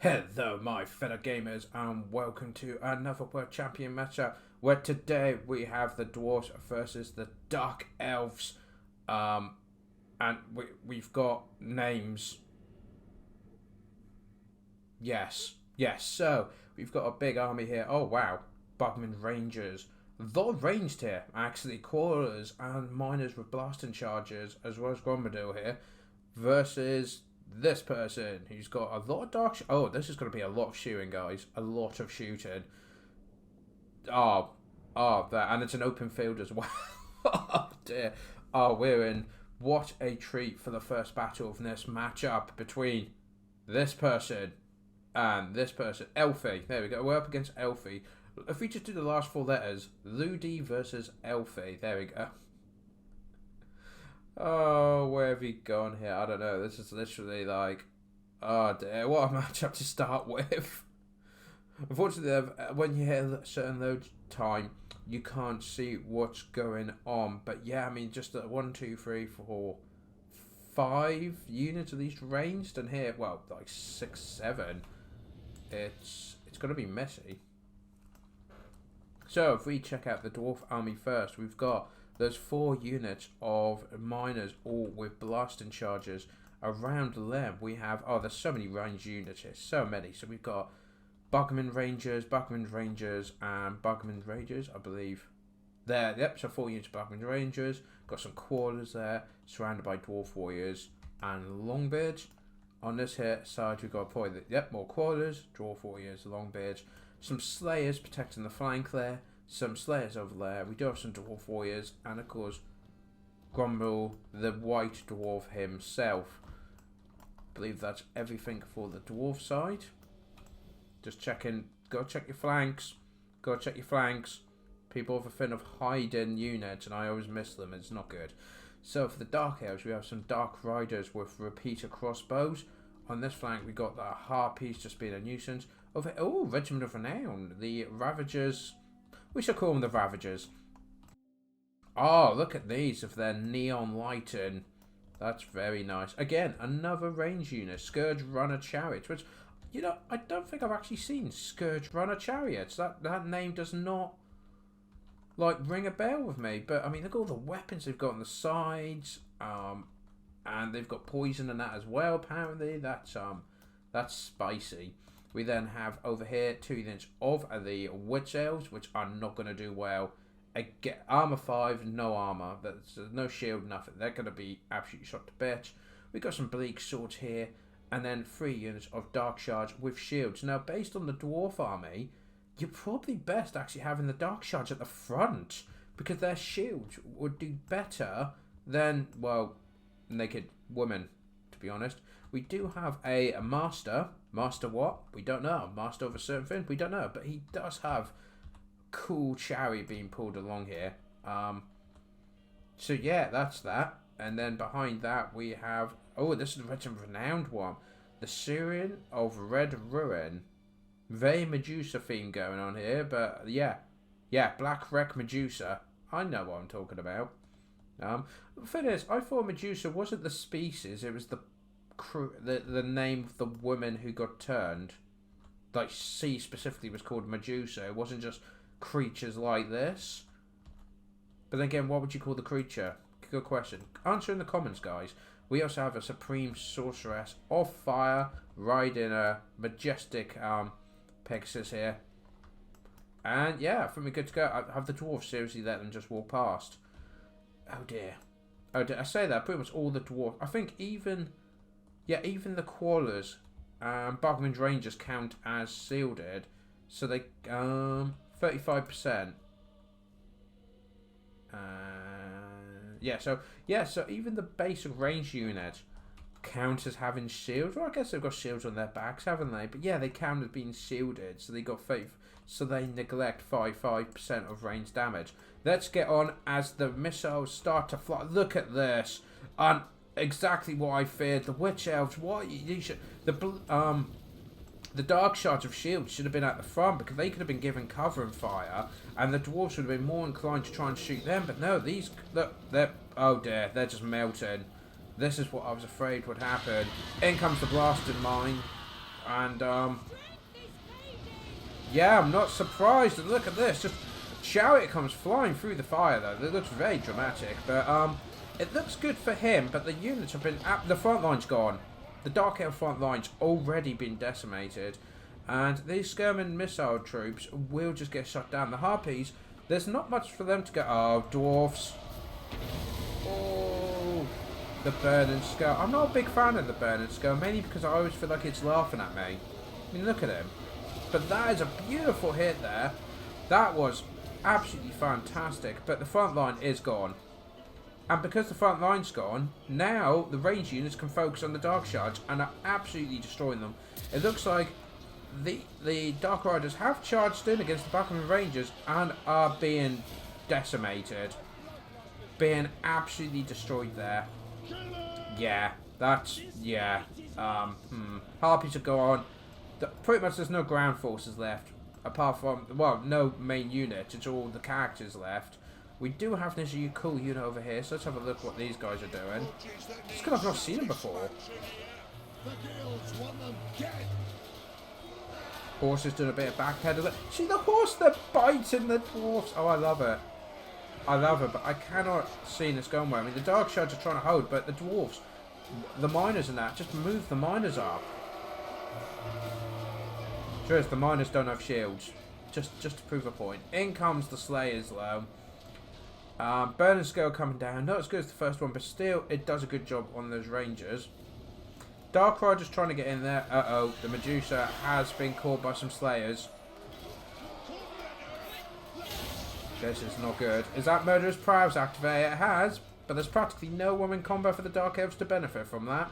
Hello, my fellow gamers, and welcome to another World Champion matchup. Where today we have the Dwarfs versus the Dark Elves, and we've got names. Yes. So we've got a big army here. Oh wow, Bugman Rangers. They're ranged here, actually. Crawlers and miners with blasting charges, as well as Grombrindal here, versus this person who's got a lot of oh, this is going to be a lot of shooting, guys. A lot of shooting. That, and it's an open field as well. Oh dear. Oh, we're in. What a treat for the first battle of this matchup between this person and this person. Elfie. There we go. We're up against Elfie. If we just do the last four letters, Ludi versus Elfie. There we go. Oh, where have you gone here? I don't know. This is literally like, oh dear, what a matchup to start with. Unfortunately, when you hit a certain load time, you can't see what's going on. But yeah, I mean, just 1, 2, 3, 4, 5 units at least ranged, and here, well, like 6, 7. It's going to be messy. So if we check out the Dwarf Army first, we've got there's 4 units of miners, all with blasting charges. Around them, we have, oh, there's so many range units here, so many. So we've got Bugman Rangers, and Bugman Rangers, I believe. There, yep, so 4 units of Bugman Rangers. Got some Quarters there, surrounded by Dwarf Warriors and Longbeards. On this here side, we've got probably, more Quarters, Dwarf Warriors, Longbeards. Some Slayers protecting the flank there. Some Slayers over there. We do have some Dwarf Warriors, and of course Grombrindal, the White Dwarf himself. I believe that's everything for the Dwarf side. Just checking. Go check your flanks. People have a fin of hiding units, and I always miss them. It's not good. So for the Dark Elves, we have some Dark Riders with repeater crossbows. On this flank, we got the Harpies just being a nuisance. Regiment of Renown, the Ravagers. We shall call them the Ravagers. Oh, look at these with their neon lighting. That's very nice. Again, another range unit, Scourge Runner Chariots, which, you know, I don't think I've actually seen Scourge Runner Chariots. That name does not, like, ring a bell with me. But, I mean, look at all the weapons they've got on the sides. And they've got poison and that as well, apparently. That's spicy. We then have over here 2 units of the Witch Elves, which are not going to do well. Again, armor 5, no armor. That's no shield, nothing. They're going to be absolutely shot to bitch. We've got some Bleak Swords here, and then 3 units of Dark Shards with shields. Now, based on the Dwarf Army, you're probably best actually having the Dark Shards at the front, because their shields would do better than, well, naked women, to be honest. We do have a master. Master what? We don't know. Master of a certain thing? We don't know. But he does have cool chariot being pulled along here. So yeah, that's that. And then behind that we have, oh, this is the renowned one. The Syrian of Red Ruin. Very Medusa theme going on here, but yeah, Black Wreck Medusa. I know what I'm talking about. The thing is, I thought Medusa wasn't the species, it was the name of the woman who got turned. Like, she specifically was called Medusa. It wasn't just creatures like this. But again, what would you call the creature? Good question. Answer in the comments, guys. We also have a Supreme Sorceress of Fire riding a majestic Pegasus here. And yeah, I think we're good to go. Have the Dwarfs seriously let them just walk past? Oh dear. I say that, pretty much all the Dwarfs. I think even the Crawlers and Bugman Rangers count as shielded. So they, 35%. So even the basic range unit count as having shields. Well, I guess they've got shields on their backs, haven't they? But yeah, they count as being shielded, so they got faith. So they neglect 5% of range damage. Let's get on as the missiles start to fly. Look at this. Exactly what I feared. The Witch Elves. What you should the Dark Shards of Shield should have been at the front, because they could have been given cover and fire, and the Dwarves would have been more inclined to try and shoot them. But no, these they're oh dear, they're just melting. This is what I was afraid would happen. In comes the blasting mine. And, yeah, I'm not surprised. And look at this. Just Chariot comes flying through the fire, though. It looks very dramatic. But, it looks good for him. But the units have been... the front line's gone. The Dark Elf front line's already been decimated. And these skirming missile troops will just get shut down. The Harpies, there's not much for them to go... Oh, Dwarfs. Oh, the Burning Skull. I'm not a big fan of the Burning Skull, mainly because I always feel like it's laughing at me. I mean, look at him. But that is a beautiful hit there. That was absolutely fantastic. But the front line is gone. And because the front line's gone, now the range units can focus on the Dark Shards and are absolutely destroying them. It looks like the Dark Riders have charged in against the Backman Rangers and are being decimated. Being absolutely destroyed there. Yeah, that's... yeah. Harpies have gone. Pretty much there's no ground forces left. Apart from... well, no main units. It's all the characters left. We do have this cool unit over here, so let's have a look what these guys are doing. Just because I've not seen them before. Horse is doing a bit of backpedal. See the horse, they're biting the dwarfs. Oh, I love it. I love it, but I cannot see this going well. I mean, the Dark Shards are trying to hold, but the dwarfs, the miners and that, just move the miners up. Sure, the miners don't have shields. Just to prove a point. In comes the Slayers, though. Burning Scale coming down. Not as good as the first one, but still, it does a good job on those Rangers. Dark Riders trying to get in there. Uh-oh, the Medusa has been caught by some Slayers. This is not good. Is that Murderous Prowess activated? It has, but there's practically no one in combat for the Dark Elves to benefit from that.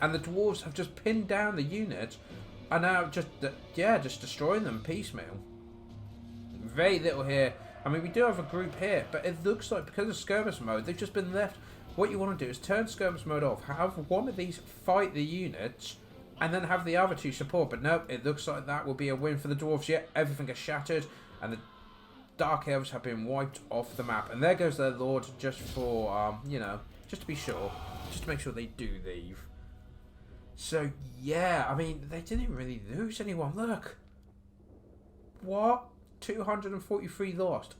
And the Dwarves have just pinned down the unit and now just destroying them piecemeal. Very little here. I mean, we do have a group here, but it looks like because of skirmish mode, they've just been left. What you want to do is turn skirmish mode off, have one of these fight the units, and then have the other two support. But no, it looks like that will be a win for the Dwarves. Yeah, everything is shattered, and the Dark Elves have been wiped off the map. And there goes their Lord, just for, you know, just to be sure. Just to make sure they do leave. So, yeah, I mean, they didn't really lose anyone. Look. What? 243 lost.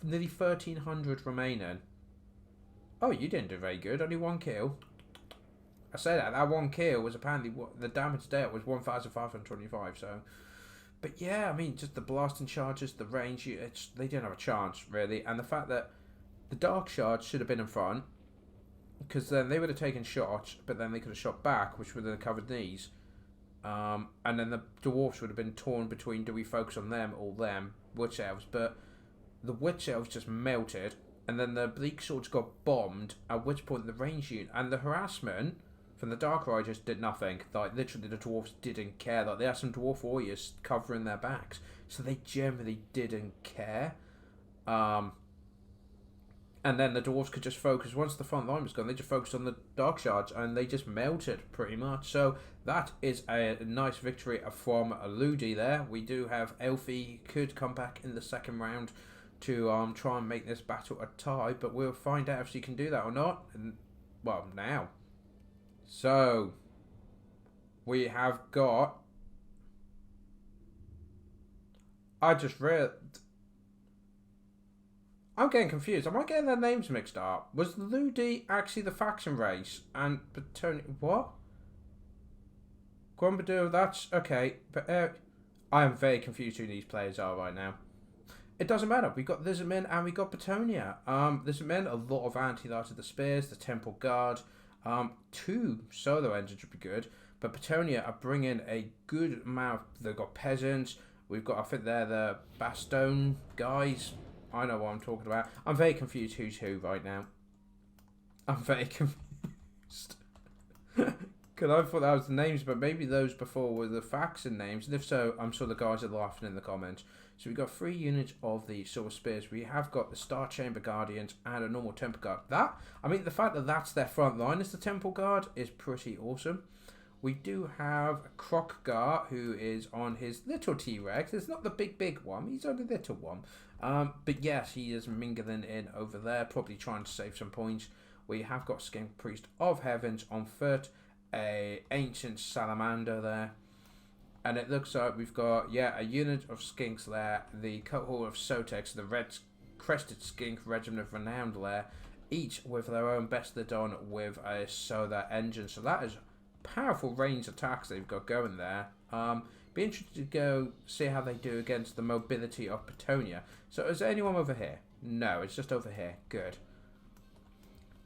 Nearly 1,300 remaining. Oh, you didn't do very good. Only one kill. I say that one kill was apparently what the damage dealt was 1,525. So, but yeah, I mean, just the blasting charges, the range, they didn't have a chance really, and the fact that the Dark Shards should have been in front, because then they would have taken shots, but then they could have shot back, which would have covered these. And then the Dwarfs would have been torn between do we focus on them or them, Witch Elves, but the Witch Elves just melted, and then the Bleak Swords got bombed, at which point the range unit and the harassment from the Dark Riders did nothing. Like, literally the Dwarfs didn't care. Like, they had some Dwarf Warriors covering their backs, so they generally didn't care. And then the Dwarves could just focus, once the front line was gone, they just focused on the Dark Shards, and they just melted, pretty much. So, that is a nice victory from Ludi there. We do have Elfie could come back in the second round to try and make this battle a tie, but we'll find out if she can do that or not. And, well, now. So, we have got... I just read... I'm getting confused. Am I getting their names mixed up? Was Ludi actually the faction race? And Bretonnia... What? Grombrindal, that's... Okay. But I am very confused who these players are right now. It doesn't matter. We've got Lizardmen and we got Bretonnia. Lizardmen, a lot of anti-light of the spears, the Temple Guard. 2 solo engines would be good. But Bretonnia are bringing a good amount. They've got peasants. We've got, I think they're the Bastogne guys. I know what I'm talking about. I'm very confused who's who right now. I'm very confused. Because I thought that was the names, but maybe those before were the faction names. And if so, I'm sure the guys are laughing in the comments. So we've got 3 units of the Silver Spears. We have got the Star Chamber Guardians and a normal Temple Guard. I mean, the fact that that's their front line is the Temple Guard is pretty awesome. We do have Crockgar, who is on his little T-Rex. It's not the big one. He's only the little one. But yes, he is mingling in over there, probably trying to save some points. We have got Skink Priest of Heavens on foot. a ancient salamander there. And it looks like we've got, yeah, a unit of skinks there. The cohort of Sotex, the red crested skink regiment of renowned there. Each with their own Bestodon with a solar engine. So that is powerful range attacks they've got going there. Be interested to go see how they do against the mobility of Bretonnia. So is there anyone over here? No, it's just over here. Good.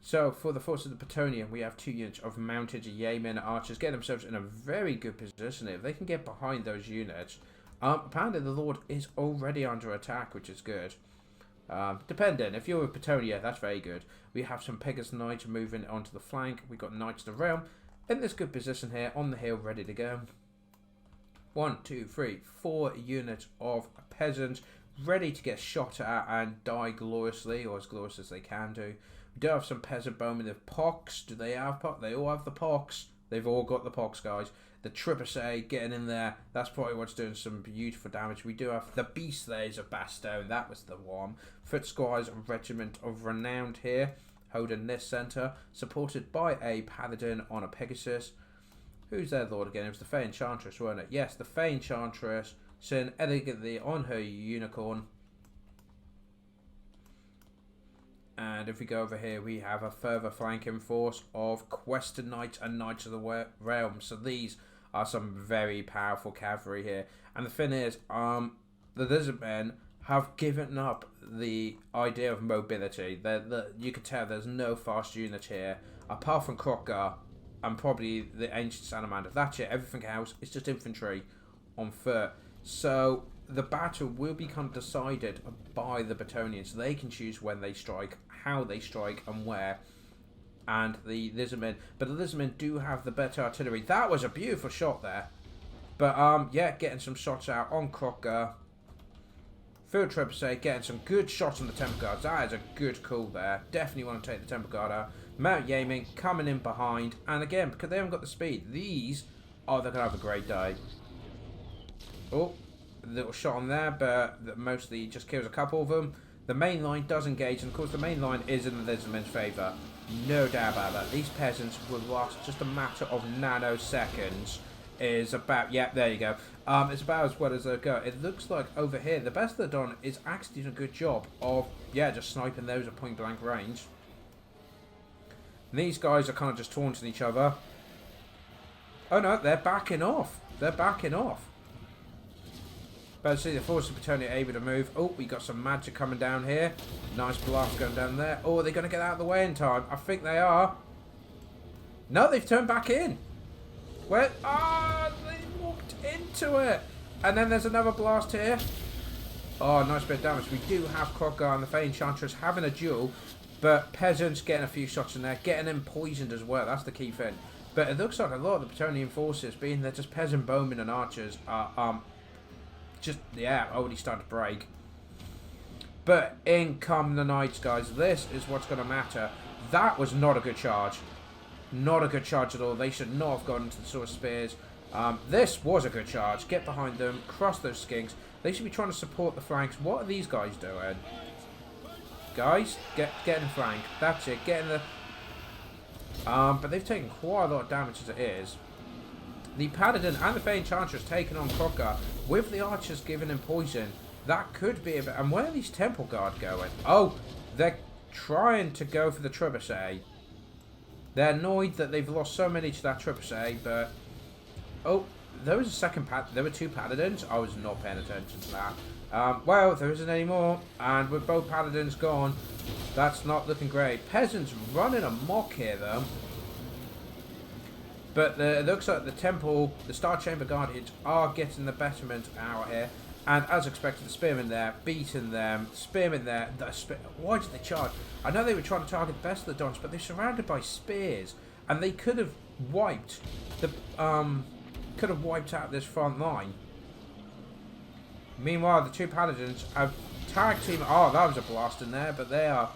So for the force of the Bretonnia, we have 2 units of mounted yeomen archers getting themselves in a very good position. If they can get behind those units, apparently the Lord is already under attack, which is good. Depending, if you're with Bretonnia, that's very good. We have some Pegasus Knights moving onto the flank. We've got Knights of the Realm in this good position here on the hill, ready to go. 1, 2, 3, 4 units of peasants ready to get shot at and die gloriously, or as glorious as they can do. We do have some peasant bowmen with pox. Do they have pox? They all have the pox. They've all got the pox, guys. The trebuchet getting in there. That's probably what's doing some beautiful damage. We do have the beast Slayers of Bastogne. That was the one. Foot Squires Regiment of Renowned here, holding this centre, supported by a paladin on a Pegasus. Who's their lord again? It was the Fey Enchantress, wasn't it? Yes, the Fey Enchantress, sitting elegantly on her unicorn. And if we go over here, we have a further flanking force of Quested Knights and Knights of the Realm. So these are some very powerful cavalry here. And the thing is, the Lizardmen have given up the idea of mobility. You can tell there's no fast unit here, apart from Crocker and probably the Ancient Salamander. That's it. Everything else is just infantry on foot. So the battle will become decided by the Bretonians. They can choose when they strike, how they strike, and where. And the Lizardmen, but the Lizardmen do have the better artillery. That was a beautiful shot there. But yeah, getting some shots out on Crocker. Field Trebuchet getting some good shots on the Temple Guards. That is a good call there. Definitely want to take the Temple Guard out. Mount Yeaming coming in behind. And again, because they haven't got the speed, these are they're going to have a great day. Oh, a little shot on there, but that mostly just kills a couple of them. The main line does engage, and of course the main line is in the Lizardmen's favour. No doubt about that. These peasants will last just a matter of nanoseconds. Is about, yeah, there you go. It's about as well as they'll go. It looks like over here, the Bestodon is actually doing a good job of, yeah, just sniping those at point blank range. And these guys are kind of just taunting each other. Oh no, they're backing off. They're backing off. But see the force of Bretonnia able to move. Oh, we got some magic coming down here. Nice blast going down there. Oh, are they going to get out of the way in time? I think they are. No, they've turned back in. Where? Ah, they walked into it. And then there's another blast here. Oh, nice bit of damage. We do have Crocker and the Fey Enchantress having a duel. But peasants getting a few shots in there. Getting them poisoned as well. That's the key thing. But it looks like a lot of the Bretonnian forces, being they're just peasant bowmen and archers, are just, yeah, already started to break. But in come the knights, guys. This is what's going to matter. That was not a good charge. Not a good charge at all. They should not have gone into the sword of spears. This was a good charge. Get behind them. Cross those skinks. They should be trying to support the flanks. What are these guys doing? Guys, get in flank. That's it. Get in the... but they've taken quite a lot of damage as it is. The Paladin and the Fey Enchantress taking on Crocker with the archers giving him poison. That could be a bit... And where are these Temple Guard going? Oh, they're trying to go for the Trebuchet. They're annoyed that they've lost so many to that Trebuchet, but... Oh, there was a second... There were 2 Paladins. I was not paying attention to that. Well, there isn't any more. And with both Paladins gone, that's not looking great. Peasants running amok here, though. But it looks like the Temple, the Star Chamber Guardians are getting the betterment out here. And as expected, the Spearmen there, beating them. Spearmen there. Why did they charge? I know they were trying to target the best of the Dons, but they're surrounded by spears. And they could have wiped the out this front line. Meanwhile, the 2 Paladins have tag team. Oh, that was a blast in there, but they are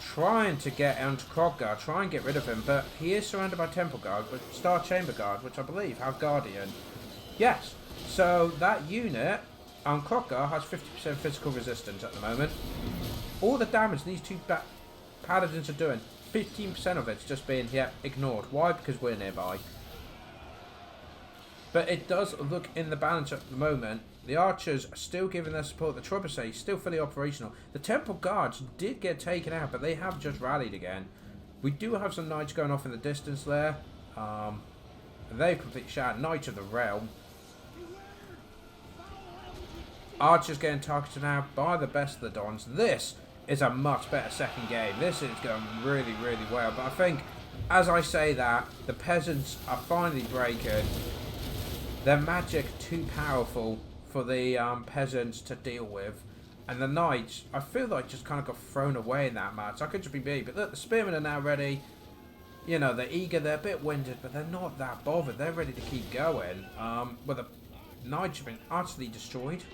trying to get onto Crocker, try and get rid of him, but he is surrounded by Temple Guard, with Star Chamber Guard, which I believe have Guardian. Yes, so that unit on Crocker has 50% physical resistance at the moment. All the damage these 2 Paladins are doing, 15% of it's just being ignored. Why? Because we're nearby. But it does look in the balance at the moment. The archers are still giving their support. The trebuchet still fully operational. The temple guards did get taken out, but they have just rallied again. We do have some knights going off in the distance there. They've completely shot. Knights of the Realm. Archers getting targeted now by the best of the Dons. This is a much better second game. This is going really, really well. But I think, as I say that, the peasants are finally breaking. Their magic too powerful for the peasants to deal with. And the knights, I feel like just kind of got thrown away in that match. I could just be me. But look, the spearmen are now ready. You know, they're eager. They're a bit winded, but they're not that bothered. They're ready to keep going. But the knights have been utterly destroyed.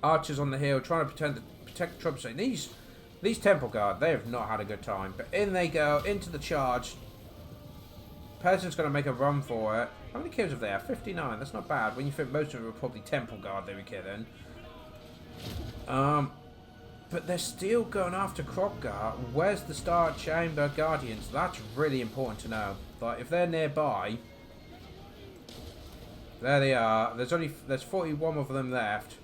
Archers on the hill trying to protect the trebuchet. These temple guard, they have not had a good time. But in they go, into the charge. Peasant's going to make a run for it. How many kills have they had? 59. That's not bad. When you think most of them were probably temple guard they were killing. But they're still going after Crockgar. Where's the Star Chamber Guardians? That's really important to know. Like, if they're nearby... There they are. There's 41 of them left.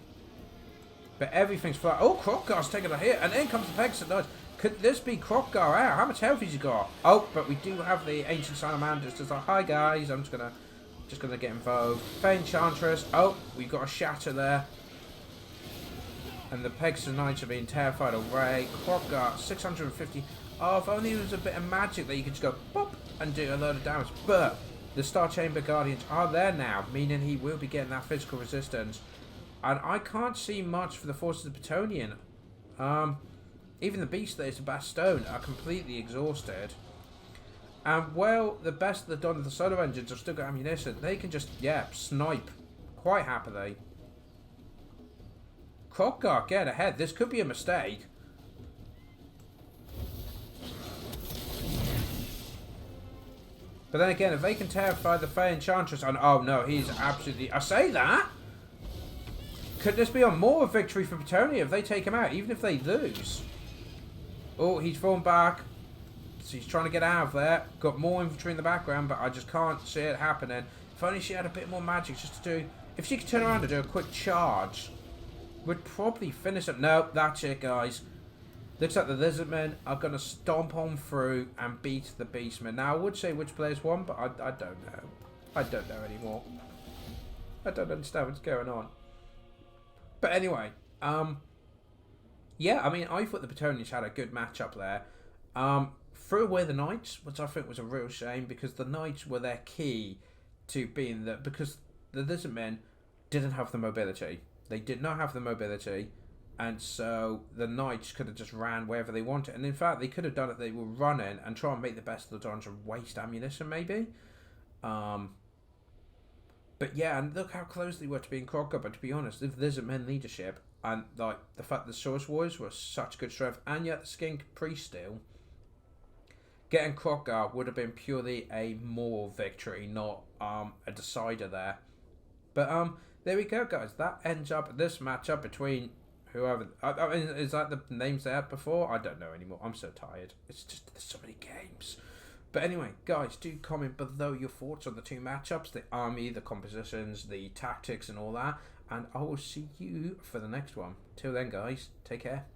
But everything's flat. Oh, Crockgar's taking a hit. And in comes the Pegasus. Could this be Crockgar out? How much health has he got? Oh, but we do have the Ancient Salamanders. Just like, hi guys, I'm just gonna get involved. Fey Enchantress. Oh, we got a shatter there. And the Pegasus Knights are being terrified away. Crockgar, 650. Oh, if only there was a bit of magic that you could just go pop and do a load of damage. But the Star Chamber Guardians are there now, meaning he will be getting that physical resistance. And I can't see much for the forces of Bretonnia. Even the Beast Slayers of Bastone are completely exhausted. And, well, the best of the Don of the Solar Engines have still got ammunition. They can just, yeah, snipe quite happily. Crockgar, get ahead. This could be a mistake. But then again, if they can terrify the Fey Enchantress... And, oh, no, he's absolutely... I say that! Could this be a more victory for Bretonnia if they take him out, even if they lose? Oh, he's fallen back. So he's trying to get out of there. Got more infantry in the background, but I just can't see it happening. If only she had a bit more magic just to do... If she could turn around and do a quick charge, would probably finish it. No, that's it, guys. Looks like the Lizardmen are going to stomp on through and beat the Beastmen. Now, I would say which players won, but I don't know. I don't know anymore. I don't understand what's going on. But anyway, yeah, I mean, I thought the Bretonians had a good matchup there. Threw away the Knights, which I think was a real shame, because the Knights were their key to being the... Because the Lizardmen didn't have the mobility. They did not have the mobility, and so the Knights could have just ran wherever they wanted. And in fact, they could have done it. They were running and try and make the best of the Dons and waste ammunition, maybe. But yeah, and look how close they were to being Crockgar. But to be honest, if Lizardmen leadership and like the fact that the Source Warriors were such good strength, and yet the Skink Priest still, getting Crockgar would have been purely a moral victory, not a decider there. But there we go, guys. That ends up this matchup between whoever. I mean, is that the names they had before? I don't know anymore. I'm so tired. It's just there's so many games. But anyway, guys, do comment below your thoughts on the two matchups, the army, the compositions, the tactics and all that. And I will see you for the next one. Till then, guys, take care.